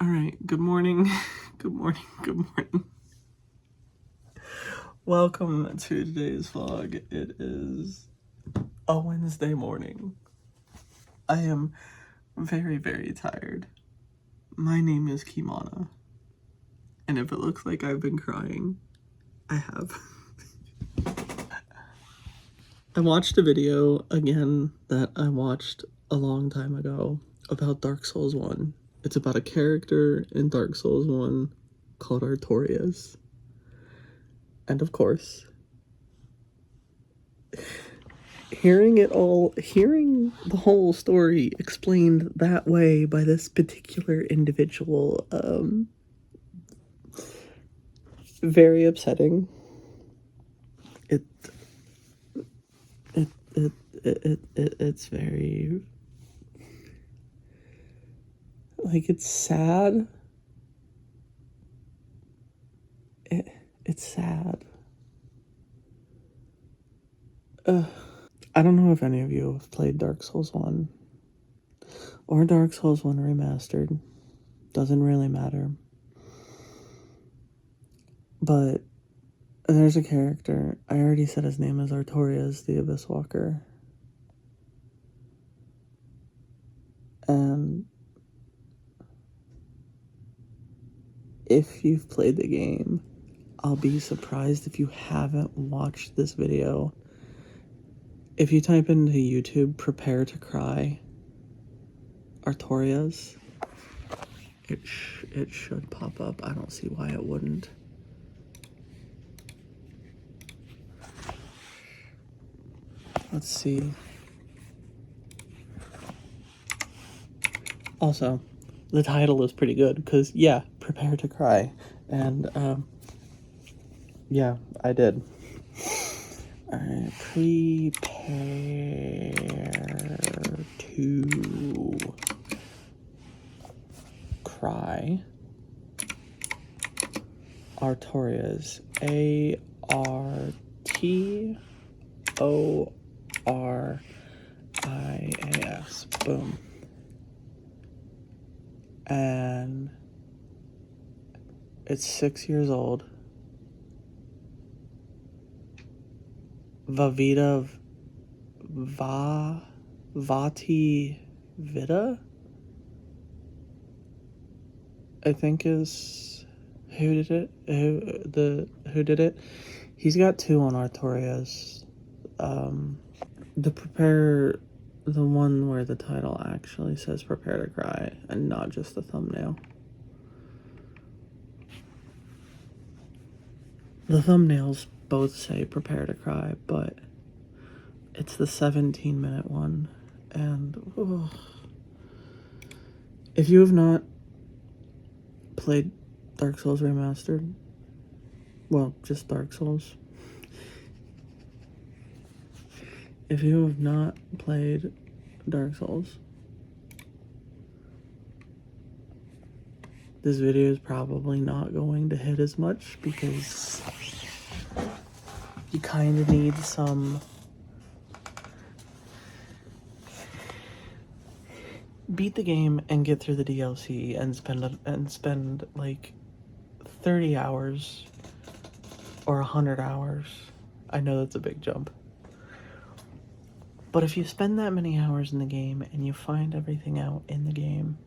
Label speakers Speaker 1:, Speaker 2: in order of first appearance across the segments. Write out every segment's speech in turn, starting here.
Speaker 1: All right, good morning, good morning, good morning. Welcome to today's vlog. It is a Wednesday morning. I am very, very tired. My name is Kimana, and if it looks like I've been crying, I have. I watched a video again that I watched a long time ago about Dark Souls 1. It's about a character in Dark Souls 1 called Artorias. And of course, hearing the whole story explained that way by this particular individual, very upsetting. It's very, like, it's sad. It's sad. I don't know if any of you have played Dark Souls 1 or Dark Souls 1 Remastered. Doesn't really matter. But there's a character. I already said his name is Artorias, the Abyss Walker. And if you've played the game, I'll be surprised if you haven't watched this video. If you type into YouTube, prepare to cry, Artorias, it should pop up. I don't see why it wouldn't. Let's see. Also, the title is pretty good because, yeah, prepare to cry. And, yeah, I did. Alright, prepare to cry. Artorias. A-R-T-O-R-I-A-S. Boom. And it's 6 years old. Vavita Vati Vida, I think is who did it. He's got 2 on Artorias. The one where the title actually says prepare to cry and not just the thumbnail. The thumbnails both say prepare to cry, but it's the 17-minute one. And if you have not played Dark Souls Remastered, well, just Dark Souls, if you have not played Dark Souls, this video is probably not going to hit as much because you kind of need some beat the game and get through the DLC and spend like 30 hours or 100 hours. I know that's a big jump. But if you spend that many hours in the game and you find everything out in the game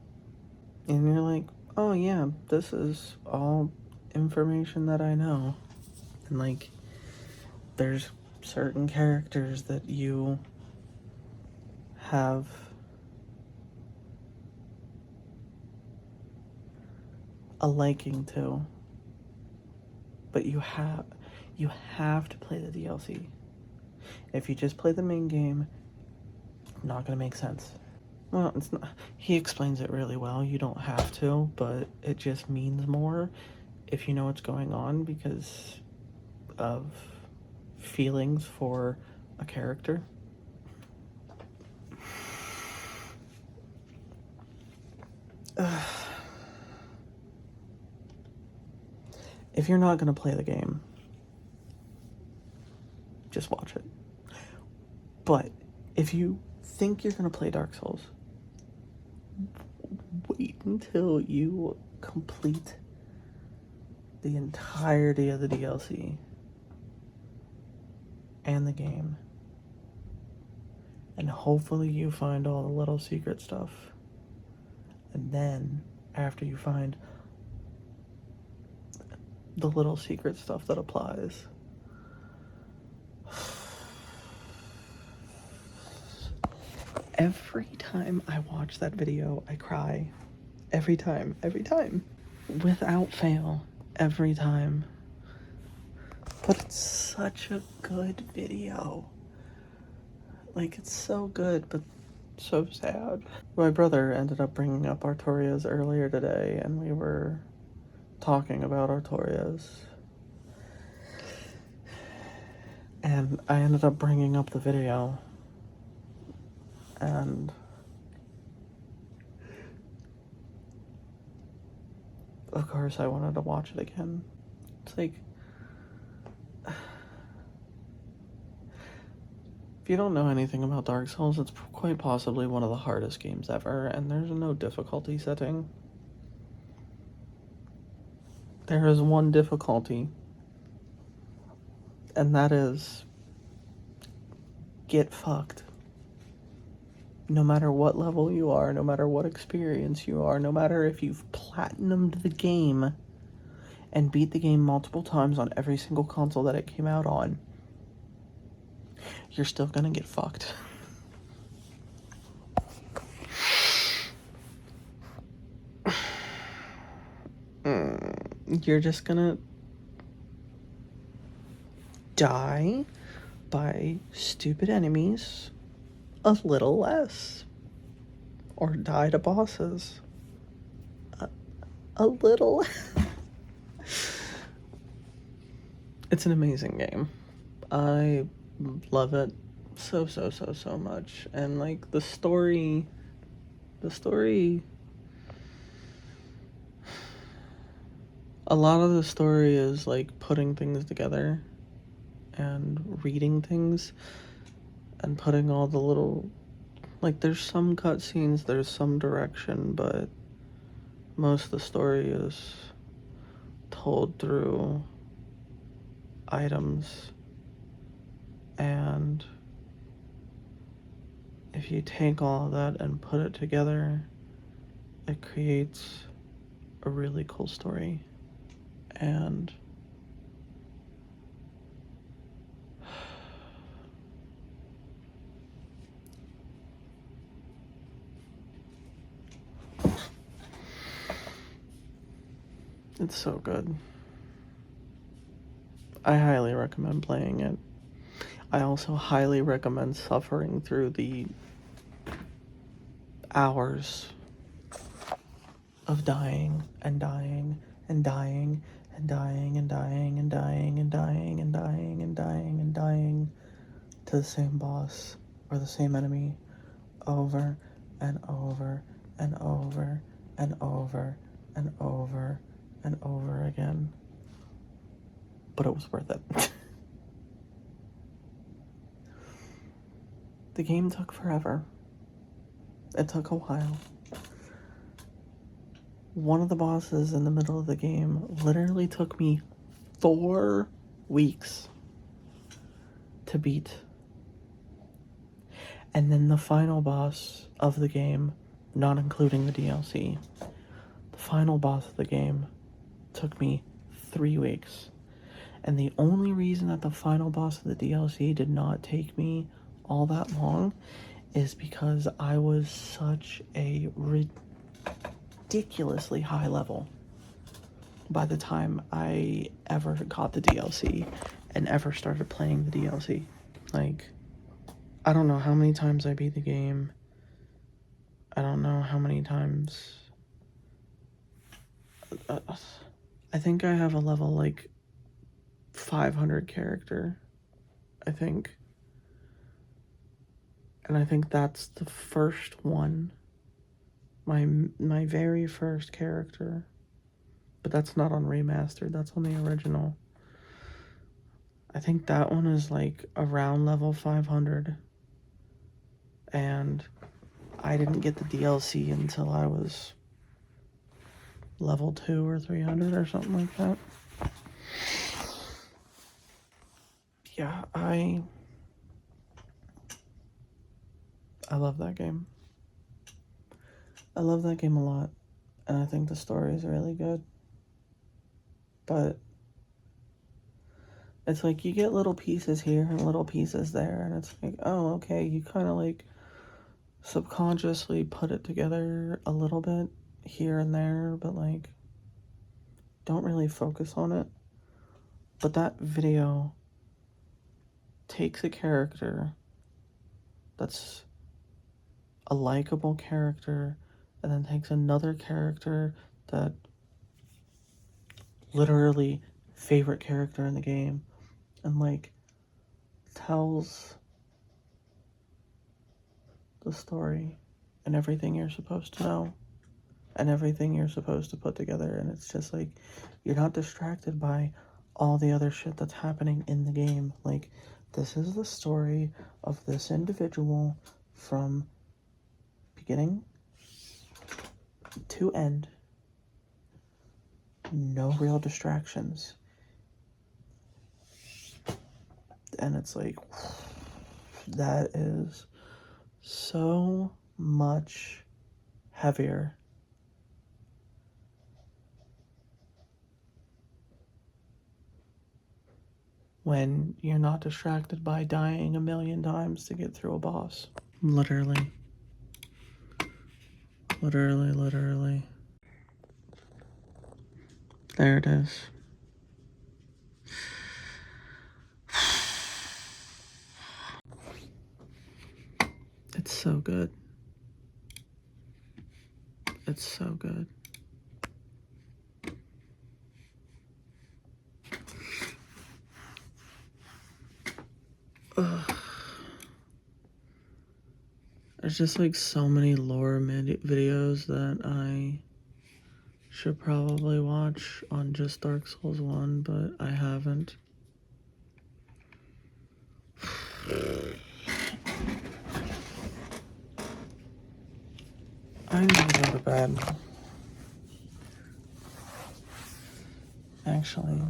Speaker 1: and you're like, oh yeah, this is all information that I know, and like there's certain characters that you have a liking to, but you have to play the DLC. If you just play the main game, not gonna make sense. Well, it's not. He explains it really well. You don't have to, but it just means more if you know what's going on because of feelings for a character. If you're not gonna play the game, just watch it. But if you think you're gonna play Dark Souls, wait. until you complete the entirety of the DLC and the game. And hopefully you find all the little secret stuff. And then, after you find the little secret stuff that applies, every time I watch that video, I cry. Every time. Without fail. Every time. But it's such a good video. Like, it's so good, but so sad. My brother ended up bringing up Artorias earlier today, and we were talking about Artorias. And I ended up bringing up the video. And of course I wanted to watch it again. It's like, if you don't know anything about Dark Souls, it's quite possibly one of the hardest games ever, and there's no difficulty setting. There is one difficulty, and that is get fucked. No matter what level you are, no matter what experience you are, no matter if you've platinumed the game and beat the game multiple times on every single console that it came out on, you're still gonna get fucked. You're just gonna die by stupid enemies a little less. Or die to bosses a little. It's an amazing game. I love it so much. And like the story, a lot of the story is like putting things together and reading things and putting all the little, like, there's some cutscenes, there's some direction, but most of the story is told through items. And if you take all of that and put it together, it creates a really cool story. And it's so good. I highly recommend playing it. I also highly recommend suffering through the hours of dying and dying and dying and dying and dying and dying and dying and dying and dying and dying to the same boss or the same enemy over and over and over and over and over and over again. But it was worth it. The game took forever. It took a while. One of the bosses in the middle of the game literally took me 4 weeks to beat. And then the final boss of the game, not including the DLC, the final boss of the game took me 3 weeks. And the only reason that the final boss of the DLC did not take me all that long is because I was such a ridiculously high level by the time I ever got the DLC and ever started playing the DLC. Like, I don't know how many times I beat the game. I don't know how many times. I think I have a level like 500 character, I think. And I think that's the first one. My very first character. But that's not on remastered, that's on the original. I think that one is like around level 500. And I didn't get the DLC until I was level 2 or 300 or something like that. Yeah, I love that game. I love that game a lot, and I think the story is really good. But it's like you get little pieces here and little pieces there, and it's like, oh, okay, you kind of like subconsciously put it together a little bit here and there, but like don't really focus on it. But that video takes a character that's a likable character and then takes another character that literally favorite character in the game and like tells the story and everything you're supposed to know and everything you're supposed to put together, and it's just like you're not distracted by all the other shit that's happening in the game. Like, this is the story of this individual from beginning to end. No real distractions. And it's like, that is so much heavier when you're not distracted by dying a million times to get through a boss. Literally. Literally. There it is. It's so good. It's so good. Ugh. There's just like so many lore videos that I should probably watch on just Dark Souls 1, but I haven't. I'm gonna go to bed. Actually.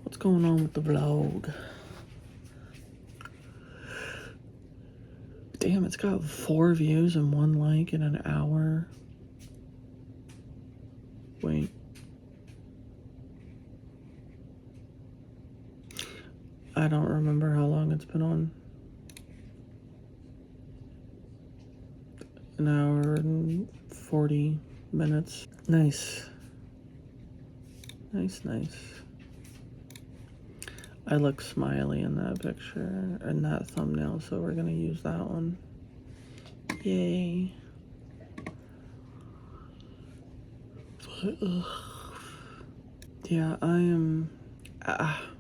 Speaker 1: What's going on with the vlog? Damn, it's got 4 views and 1 like in an hour. Wait. I don't remember how long it's been on. An hour and 40 minutes. Nice. Nice. I look smiley in that picture, in that thumbnail, so we're gonna use that one. Yay. But, yeah, I am...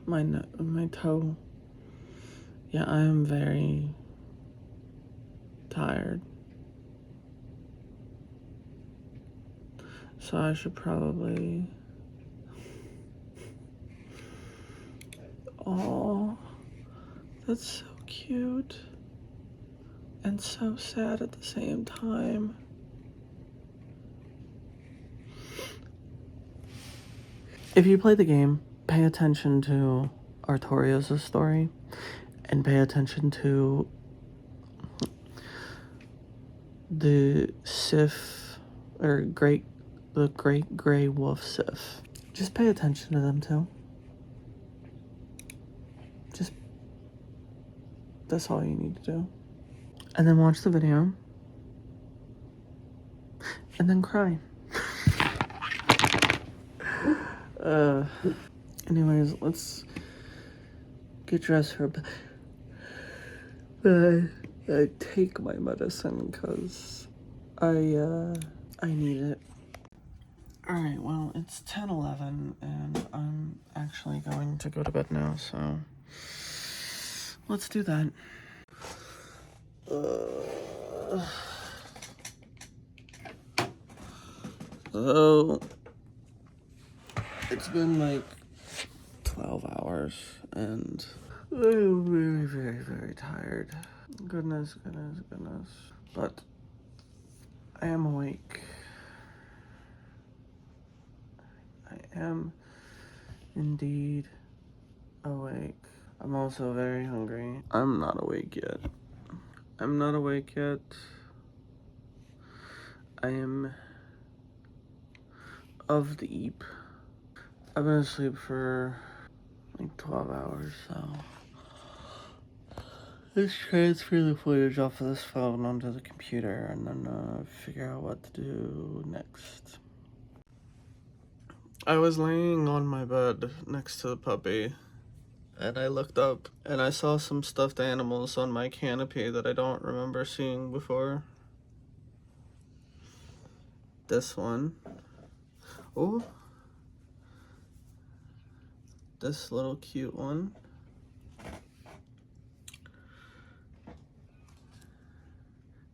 Speaker 1: my toe. Yeah, I am very tired. So I should probably... Oh, that's so cute. And so sad at the same time. If you play the game, pay attention to Artorias' story and pay attention to the Sith, or the Great Grey Wolf Sith. Just pay attention to them too. That's all you need to do. And then watch the video. And then cry. Anyways, let's get dressed for bed. I take my medicine because I need it. Alright, well, it's 10:11 and I'm actually going to go to bed now, so let's do that. So it's been like 12 hours and I'm very, very, very tired. Goodness, goodness, goodness. But I am awake. I am indeed awake. I'm also very hungry. I'm not awake yet. I'm not awake yet. I am of the eep. I've been asleep for like 12 hours, so let's transfer the footage off of this phone onto the computer and then figure out what to do next. I was laying on my bed next to the puppy, and I looked up and I saw some stuffed animals on my canopy that I don't remember seeing before. This one. Oh, this little cute one.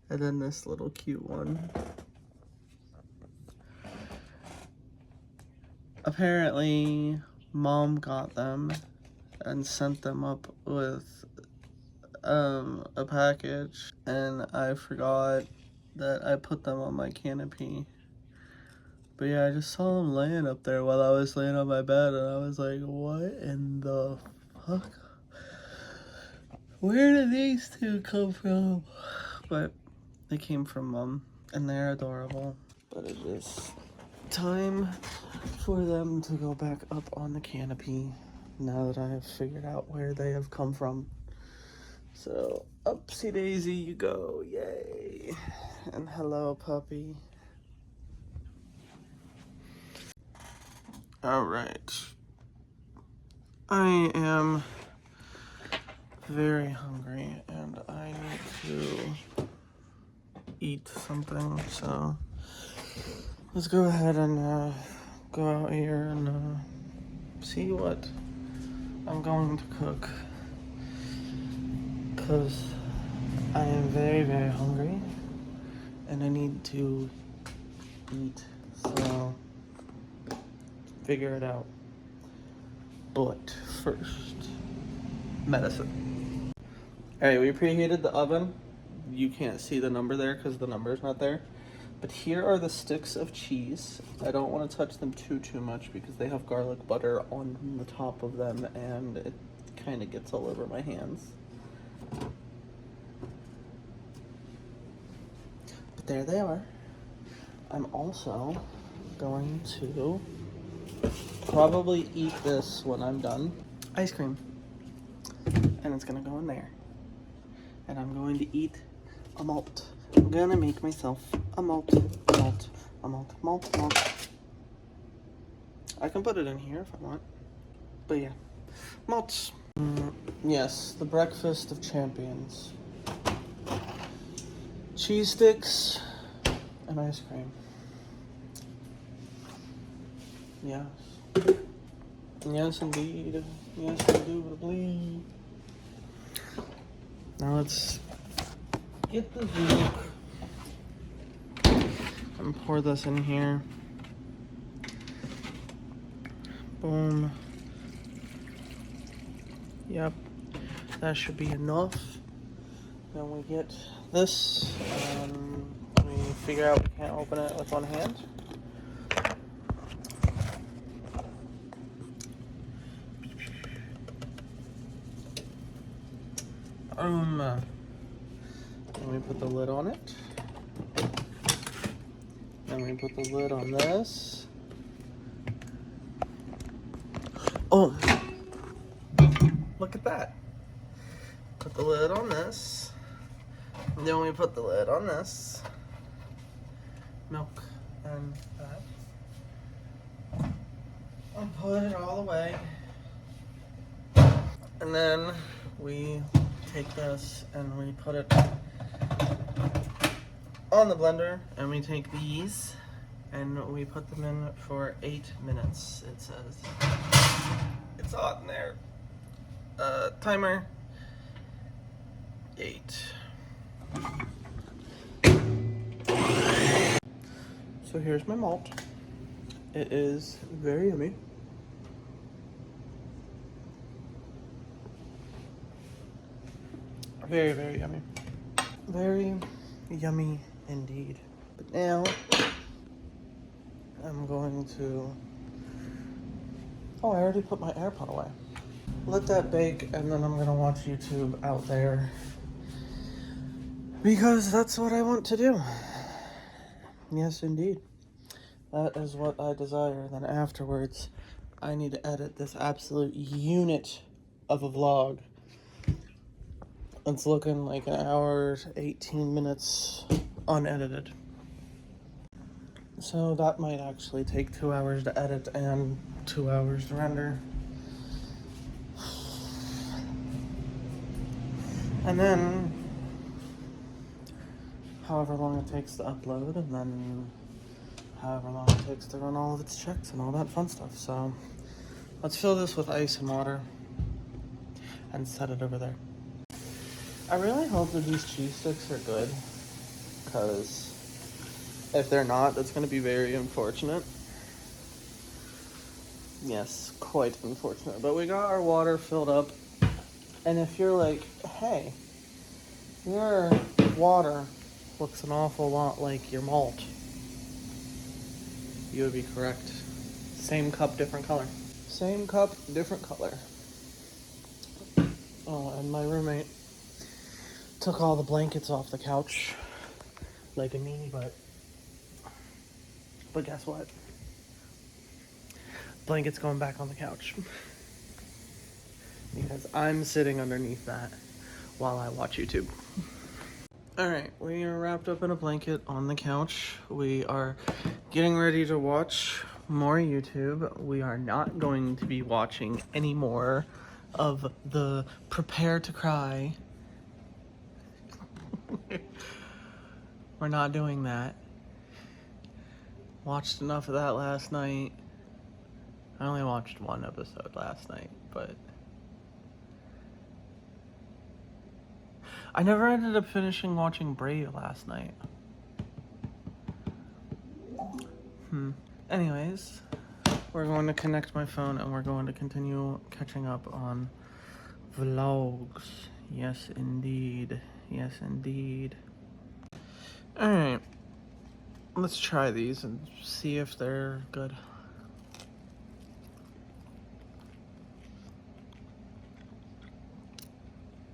Speaker 1: And then this little cute one. Apparently, Mom got them and sent them up with a package, and I forgot that I put them on my canopy. But yeah, I just saw them laying up there while I was laying on my bed, and I was like, what in the fuck? Where did these two come from? But they came from Mom, and they're adorable. But it is time for them to go back up on the canopy now that I have figured out where they have come from. So, upsy daisy you go, yay. And hello, puppy. Alright. I am very hungry and I need to eat something, so let's go ahead and go out here and see what I'm going to cook, because I am very, very hungry and I need to eat, so figure it out. But first, medicine. Alright, we preheated the oven. You can't see the number there because the number's not there. But here are the sticks of cheese. I don't want to touch them too much because they have garlic butter on the top of them and it kind of gets all over my hands. But there they are. I'm also going to probably eat this when I'm done. Ice cream. And it's gonna go in there. And I'm going to eat a malt. I'm gonna make myself a malt. I can put it in here if I want. But yeah, malts. Yes, the breakfast of champions. Cheese sticks and ice cream. Yes. Yes, indeed. Yes, indubitably. Now let's get the Zook and pour this in here. Boom. Yep, that should be enough. Then we get this, and we figure out we can't open it with one hand. Then we put the lid on it. Then we put the lid on this. Oh, look at that. Put the lid on this. And then we put the lid on this. Milk and that. And put it all away. And then we take this and we put it on the blender, and we take these and we put them in for 8 minutes. It says it's on there. Timer 8. So here's my malt. It is very yummy. Very, very yummy. Very yummy indeed. But now, I'm going to... Oh, I already put my AirPod away. Let that bake, and then I'm gonna watch YouTube out there. Because that's what I want to do. Yes, indeed. That is what I desire. Then afterwards, I need to edit this absolute unit of a vlog. It's looking like an hour, 18 minutes unedited. So that might actually take 2 hours to edit and 2 hours to render. And then, however long it takes to upload, and then however long it takes to run all of its checks and all that fun stuff. So let's fill this with ice and water and set it over there. I really hope that these cheese sticks are good, because if they're not, that's going to be very unfortunate. Yes, quite unfortunate. But we got our water filled up, and if you're like, hey, your water looks an awful lot like your malt, you would be correct. Same cup, different color. Same cup, different color. Oh, and my roommate took all the blankets off the couch like a meanie butt. But guess what? Blanket's going back on the couch. Because I'm sitting underneath that while I watch YouTube. Alright, we are wrapped up in a blanket on the couch. We are getting ready to watch more YouTube. We are not going to be watching any more of the Prepare to Cry. We're not doing that. Watched enough of that last night. I only watched one episode last night, but I never ended up finishing watching Brave last night. Anyways, we're going to connect my phone and we're going to continue catching up on vlogs. Yes, indeed. Yes, indeed. Alright. Let's try these and see if they're good.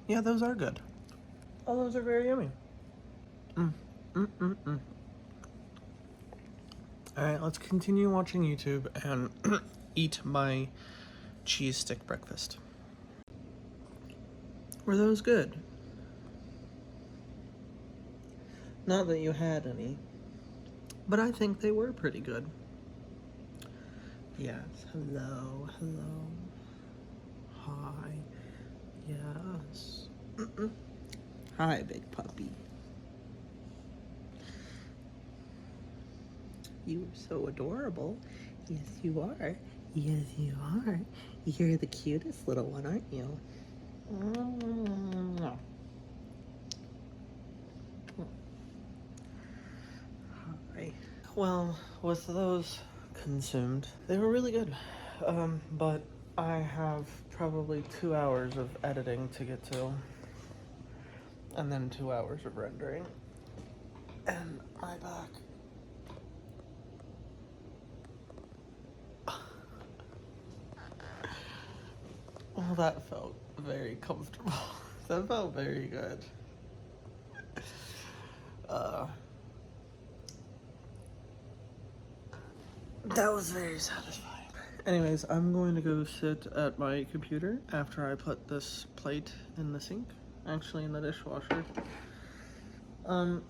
Speaker 1: Yeah, those are good. Oh, those are very yummy. Alright, let's continue watching YouTube and eat my cheese stick breakfast. Were those good? Not that you had any, but I think they were pretty good. Yes, hello, hello. Hi. Yes. Hi, big puppy. You are so adorable. Yes, you are. Yes, you are. You're the cutest little one, aren't you? Hi. Well, with those consumed, they were really good. But I have probably 2 hours of editing to get to, and then 2 hours of rendering, and my back. Well, that felt very comfortable. That felt very good. That was very satisfying. Anyways, I'm going to go sit at my computer after I put this plate in the sink, actually in the dishwasher. And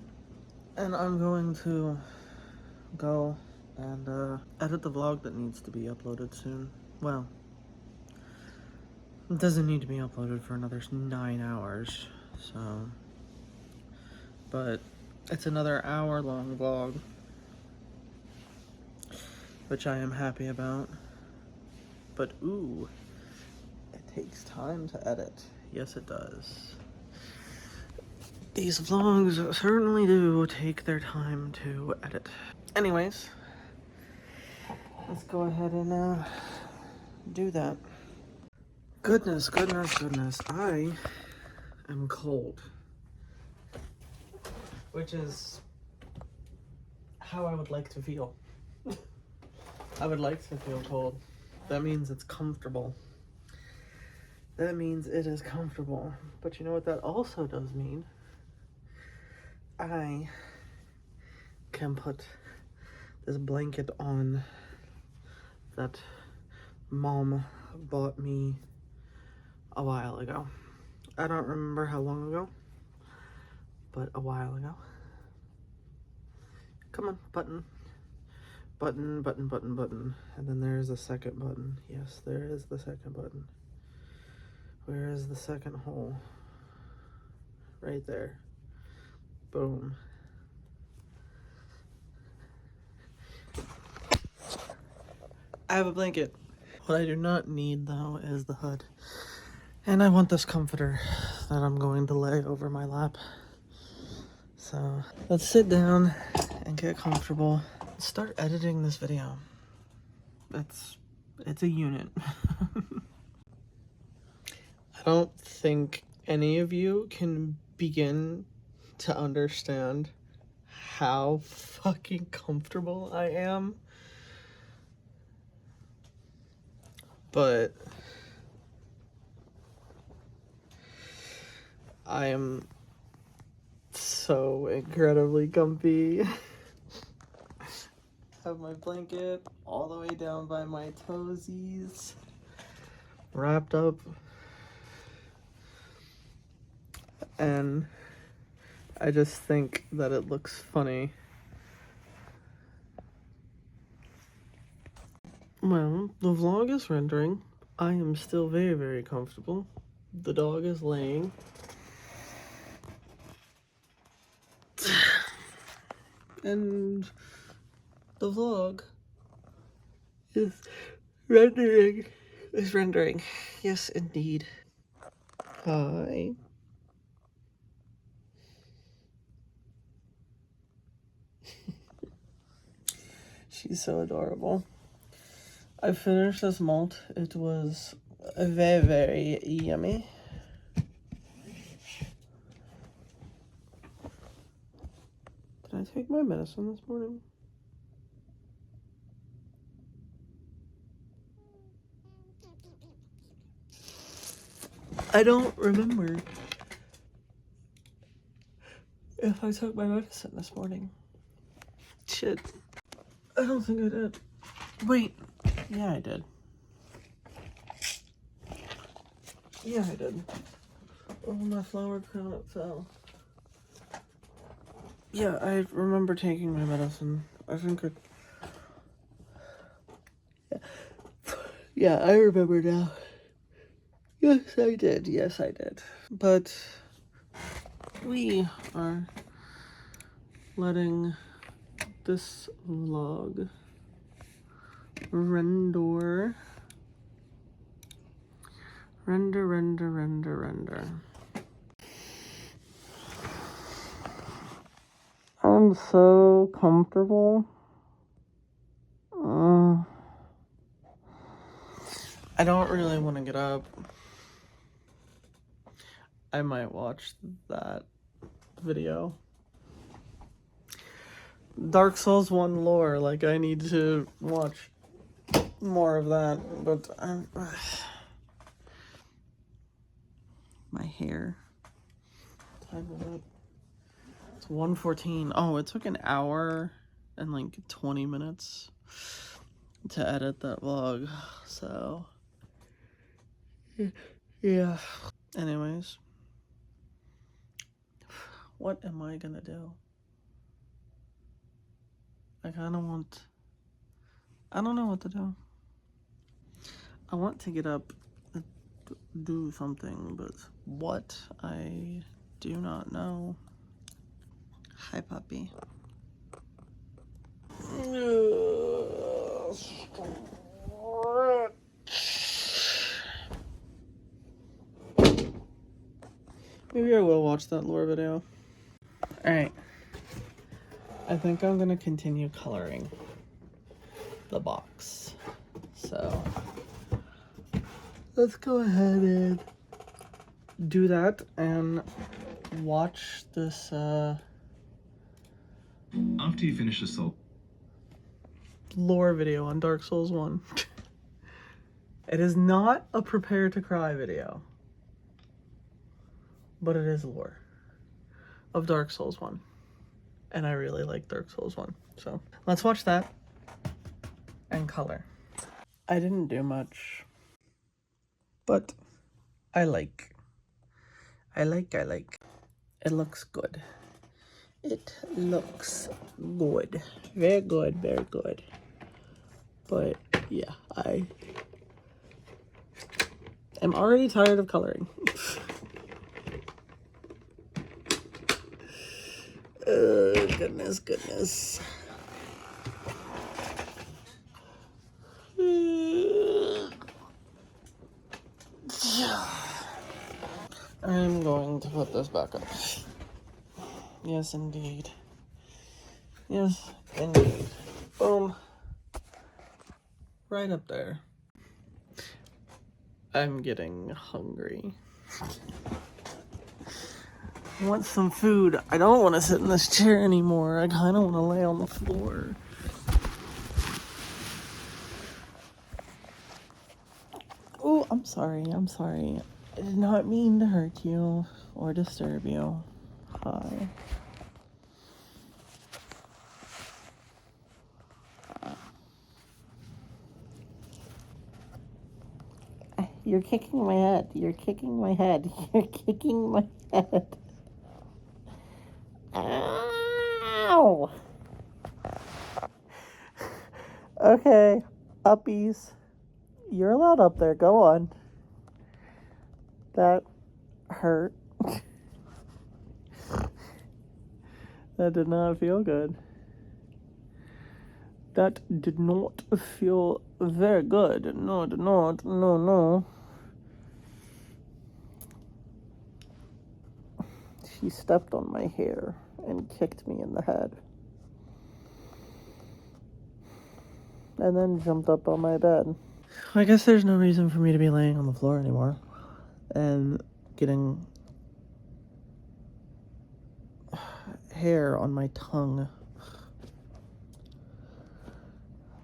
Speaker 1: I'm going to go and edit the vlog that needs to be uploaded soon. Well, it doesn't need to be uploaded for another 9 hours, so... But it's another hour-long vlog, which I am happy about. But ooh, it takes time to edit. Yes, it does. These vlogs certainly do take their time to edit. Anyways, let's go ahead and do that. Goodness. I am cold. Which is how I would like to feel. I would like to feel cold. That means it's comfortable. That means it is comfortable. But you know what that also does mean? I can put this blanket on that Mom bought me a while ago. I don't remember how long ago, but a while ago. Come on, button. Button, button, button, button. And then there's a second button. Yes, there is the second button. Where is the second hole? Right there. Boom. I have a blanket. What I do not need, though, is the hood. And I want this comforter that I'm going to lay over my lap. So let's sit down and get comfortable. Start editing this video. It's a unit. I don't think any of you can begin to understand how fucking comfortable I am. But I am so incredibly comfy. I have my blanket all the way down by my toesies, wrapped up, and I just think that it looks funny. Well, the vlog is rendering. I am still very, very comfortable. The dog is laying. And the vlog is rendering. Yes, indeed. Hi. She's so adorable. I finished this malt. It was very, very yummy. Did I take my medicine this morning? I don't remember if I took my medicine this morning. Shit. I don't think I did. Wait. Yeah, I did. Yeah, I did. Oh, my flower crown fell. Yeah, I remember taking my medicine. I think it... Yeah, I remember now. Yes, I did. Yes, I did. But we are letting this vlog render. I'm so comfortable. I don't really want to get up. I might watch that video. Dark Souls 1 lore, like I need to watch more of that, but my hair. Time is up. It's 1:14. Oh, it took an hour and like 20 minutes to edit that vlog, so yeah. Anyways, what am I gonna do? I don't know what to do. I want to get up and do something, but what, I do not know. Hi, puppy. Maybe I will watch that lore video. Alright. I think I'm gonna continue coloring the box. So let's go ahead and do that and watch this
Speaker 2: After you finish the soul
Speaker 1: lore video on Dark Souls 1. It is not a prepare to cry video, but it is lore of Dark Souls 1. And I really like Dark Souls 1. So let's watch that and color. I didn't do much, but I like. It looks good. It looks good. Very good, very good. But yeah, I am already tired of coloring. Goodness. I'm going to put this back up. Yes, indeed. Yes, indeed. Boom. Right up there. I'm getting hungry. I want some food. I don't want to sit in this chair anymore. I kind of want to lay on the floor. Oh, I'm sorry. I did not mean to hurt you or disturb you. Hi. You're kicking my head. You're kicking my head. Ow! Okay, uppies. You're allowed up there. Go on. That hurt. That did not feel good. That did not feel very good. No, it did not. No. She stepped on my hair and kicked me in the head. And then jumped up on my bed. I guess there's no reason for me to be laying on the floor anymore. And getting hair on my tongue.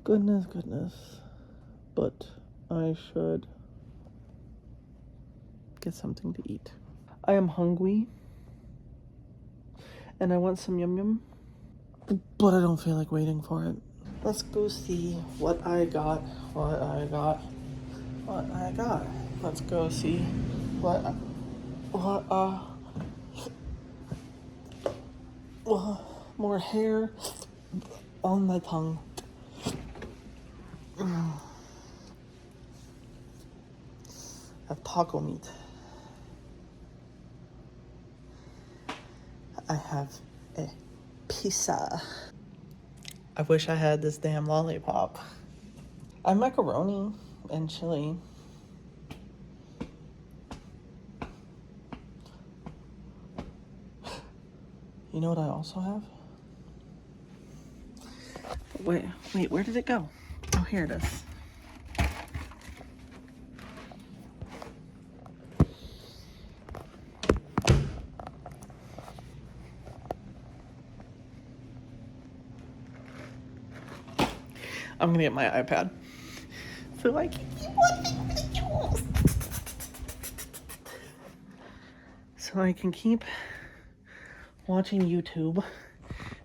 Speaker 1: Goodness. But I should get something to eat. I am hungry. And I want some yum. But I don't feel like waiting for it. Let's go see what I got. Let's go see what more hair on my tongue. I have taco meat. I have a pizza. I wish I had this damn lollipop. I have macaroni and chili. You know what I also have? Wait, where did it go? Oh, here it is. I'm gonna get my iPad so I can keep watching videos. So I can keep watching YouTube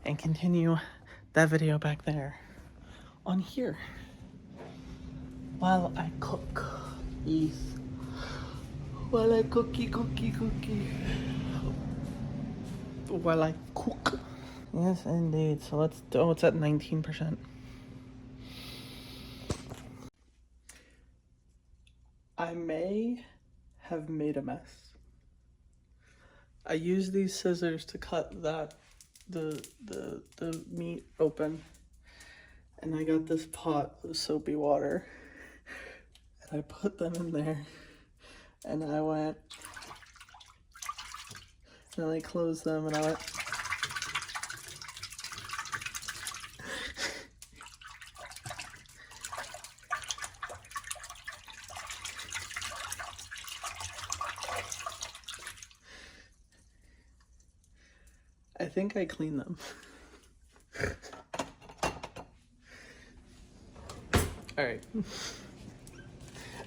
Speaker 1: and continue that video back there on here while I cook. Yes. While I cookie. While I cook. Yes, indeed. So let's do. Oh, it's at 19%. I may have made a mess. I used these scissors to cut the meat open, and I got this pot of soapy water, and I put them in there, and I went, and I closed them, and I went. I think I cleaned them. Alright.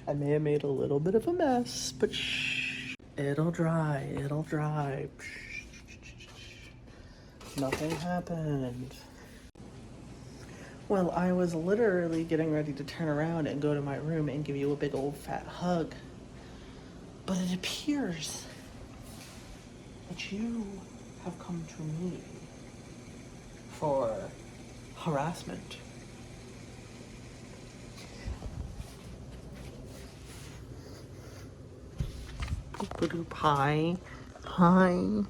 Speaker 1: I may have made a little bit of a mess, but shh. It'll dry, it'll dry. Nothing happened. Well, I was literally getting ready to turn around and go to my room and give you a big old fat hug. But it appears that you have come to me for harassment. Hi. Hi.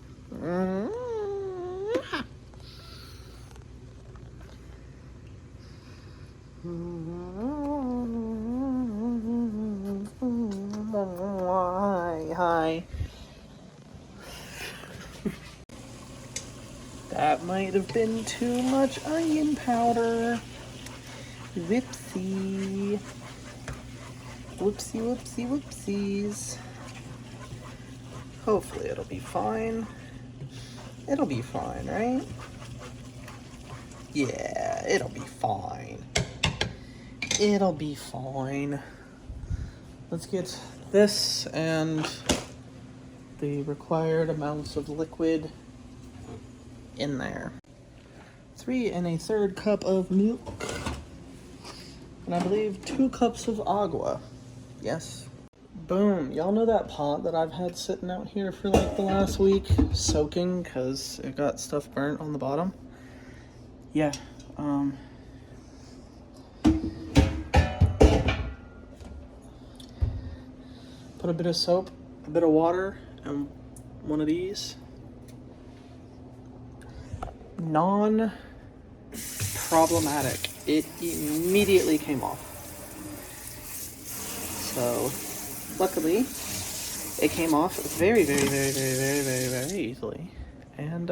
Speaker 1: Hi. That might have been too much onion powder. Whoopsie. Whoopsie, whoopsie, whoopsies. Hopefully it'll be fine. It'll be fine, right? Yeah, it'll be fine. It'll be fine. Let's get this and the required amounts of liquid in there. 3 1/3 cup of milk. And I believe 2 cups of agua. Yes. Boom. Y'all know that pot that I've had sitting out here for like the last week soaking because it got stuff burnt on the bottom? Yeah. Put a bit of soap, a bit of water, and one of these. Non-problematic. It immediately came off. So, luckily, it came off very, very, very, very, very, very, very easily. And,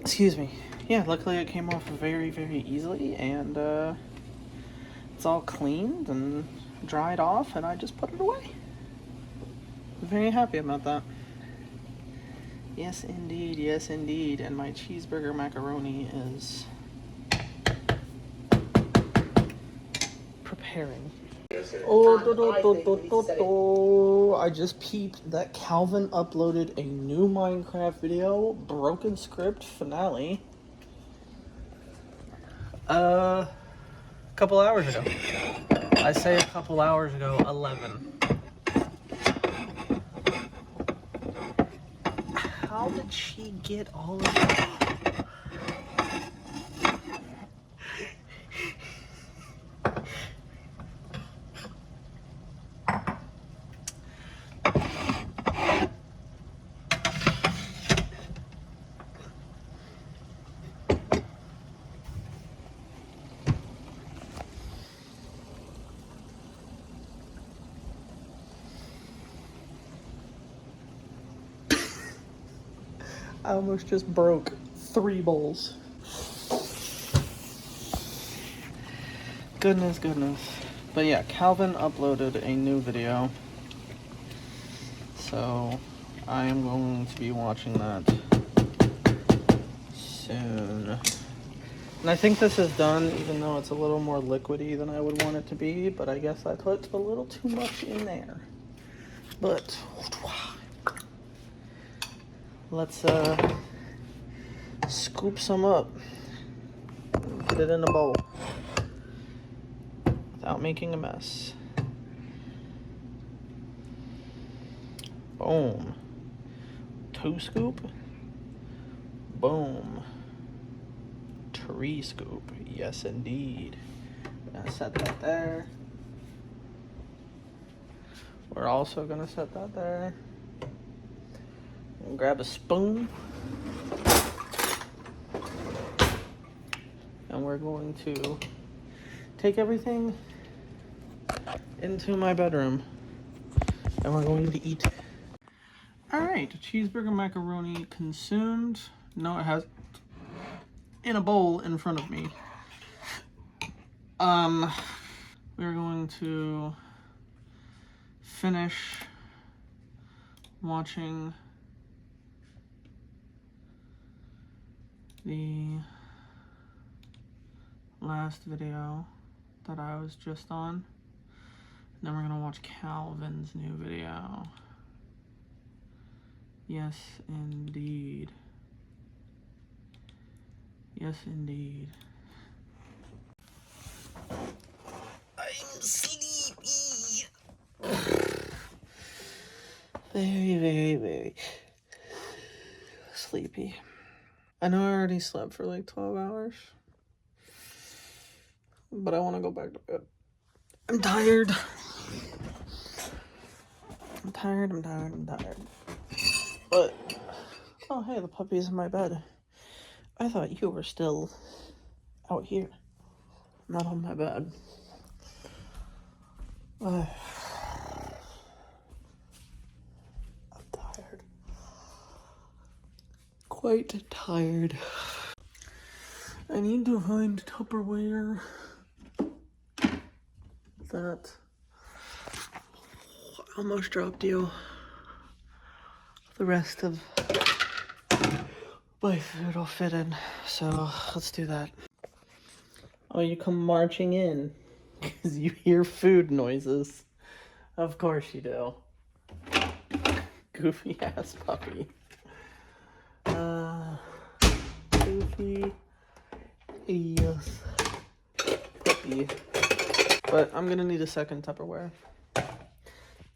Speaker 1: excuse me. Yeah, luckily it came off very, very easily, and, it's all cleaned and dried off, and I just put it away. I'm very happy about that. Yes, indeed. Yes, indeed. And my cheeseburger macaroni is preparing. I just peeped that Calvin uploaded a new Minecraft video, Broken Script Finale. A couple hours ago. I say a couple hours ago, 11. How did she get all of that? I almost just broke 3 bowls. Goodness, goodness. But yeah, Calvin uploaded a new video. So I am going to be watching that soon. And I think this is done, even though it's a little more liquidy than I would want it to be. But I guess I put a little too much in there. But let's scoop some up, put it in a bowl without making a mess. Boom. 2 scoop. Boom. 3 scoop. Yes, indeed. Gonna set that there. We're also gonna set that there. And grab a spoon. And we're going to take everything into my bedroom. And we're going to eat. Alright, cheeseburger macaroni consumed. No, it has in a bowl in front of me. We're going to finish watching the last video that I was just on. And then we're gonna watch Calvin's new video. Yes, indeed. Yes, indeed. I'm sleepy. Very sleepy. I know I already slept for like 12 hours, but I want to go back to bed. I'm tired. I'm tired. But, oh hey, the puppy's in my bed. I thought you were still out here, not on my bed. I'm tired. Quite tired. I need to find Tupperware that almost dropped you. The rest of my food will fit in, so let's do that. Oh, you come marching in because you hear food noises. Of course you do. Goofy ass puppy. Goofy ass puppy. But I'm gonna need a second Tupperware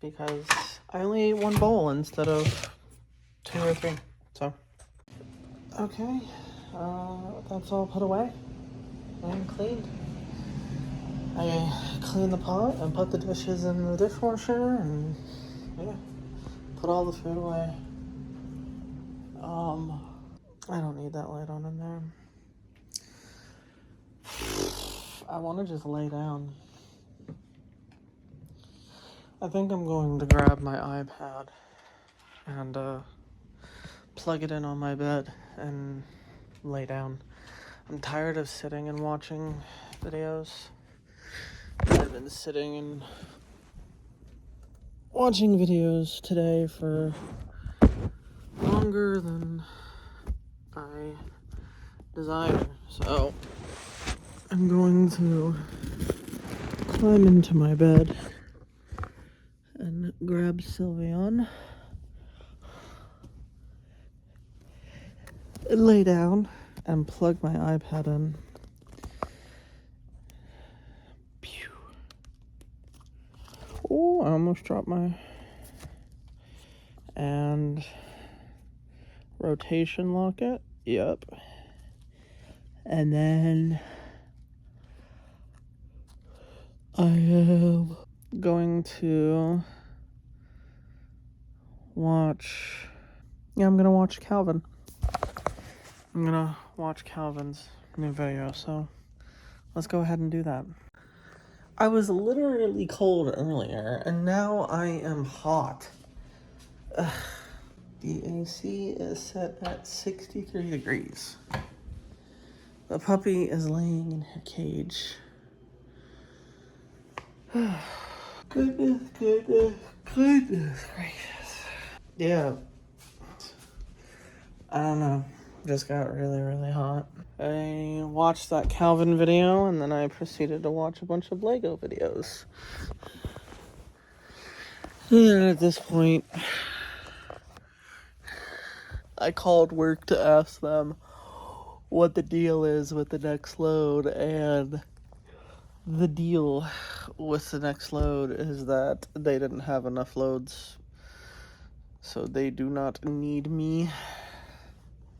Speaker 1: because I only ate one bowl instead of 2 or 3. So, okay, that's all put away and cleaned. I cleaned the pot and put the dishes in the dishwasher and yeah, put all the food away. I don't need that light on in there. I want to just lay down. I think I'm going to grab my iPad and plug it in on my bed and lay down. I'm tired of sitting and watching videos. I've been sitting and watching videos today for longer than I desire. So I'm going to climb into my bed and grab Sylveon and lay down and plug my iPad in. Pew. Oh, I almost dropped my... And rotation lock it. Yep. And then I am going to watch... Yeah, I'm gonna watch Calvin. I'm gonna watch Calvin's new video, so let's go ahead and do that. I was literally cold earlier, and now I am hot. The AC is set at 63 degrees. The puppy is laying in her cage. Goodness gracious. Yeah. I don't know. Just got really hot. I watched that Calvin video and then I proceeded to watch a bunch of Lego videos. And at this point, I called work to ask them what the deal is with the next load, and the deal with the next load is that they didn't have enough loads, so they do not need me,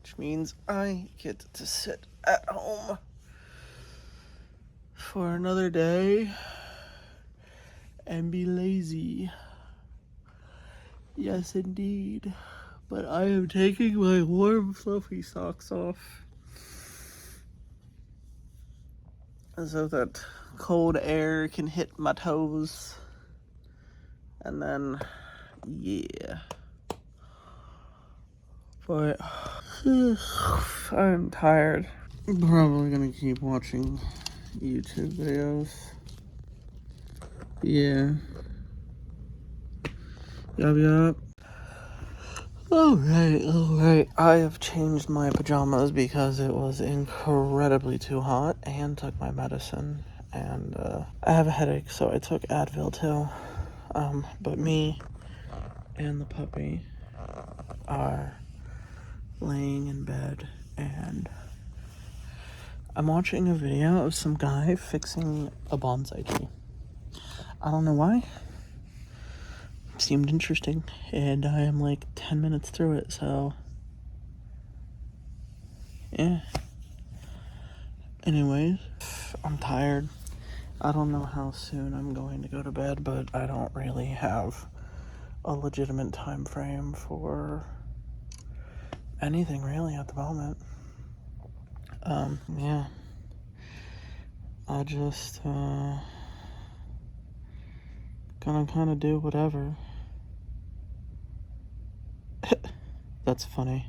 Speaker 1: which means I get to sit at home for another day and be lazy. Yes, indeed. But I am taking my warm, fluffy socks off so that cold air can hit my toes. And then, yeah. But I'm tired. I'm probably gonna keep watching YouTube videos. Yeah. Yup. Alright. I have changed my pajamas because it was incredibly too hot and took my medicine. And I have a headache, so I took Advil too. But me and the puppy are laying in bed, and I'm watching a video of some guy fixing a bonsai tree. I don't know why. Seemed interesting, and I am like 10 minutes through it, so yeah. Anyways, I'm tired. I don't know how soon I'm going to go to bed, but I don't really have a legitimate time frame for anything really at the moment. Yeah. I just gonna kind of do whatever. That's funny.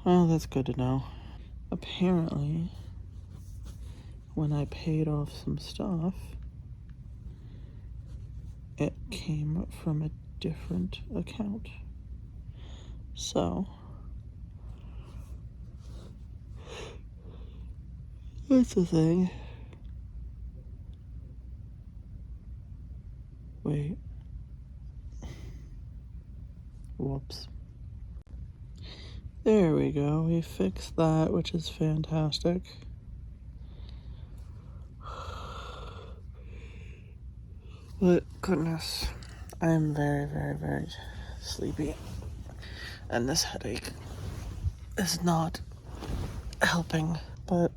Speaker 1: Well, that's good to know. Apparently, when I paid off some stuff, it came from a different account. So, that's the thing. Wait. Whoops. There we go. We fixed that, which is fantastic. But goodness, I am very, very, very sleepy. And this headache is not helping. But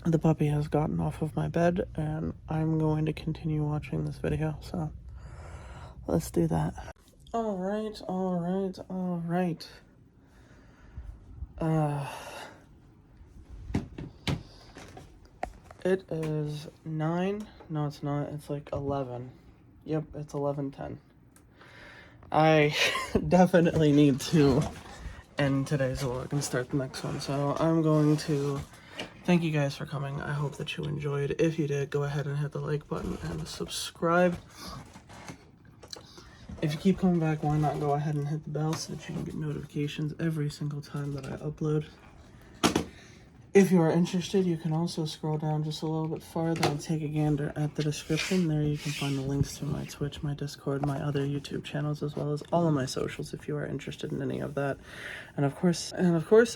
Speaker 1: the puppy has gotten off of my bed, and I'm going to continue watching this video. So let's do that. Alright. It is 9. No, it's not. It's like 11. Yep, it's 11:10. I definitely need to end today's vlog and start the next one. So I'm going to thank you guys for coming. I hope that you enjoyed. If you did, go ahead and hit the like button and subscribe. If you keep coming back, why not go ahead and hit the bell so that you can get notifications every single time that I upload. If you are interested, you can also scroll down just a little bit farther and take a gander at the description. There you can find the links to my Twitch, my Discord, my other YouTube channels, as well as all of my socials if you are interested in any of that. And of course,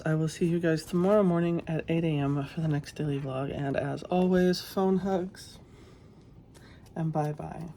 Speaker 1: I will see you guys tomorrow morning at 8 a.m. for the next daily vlog. And as always, phone hugs and bye-bye.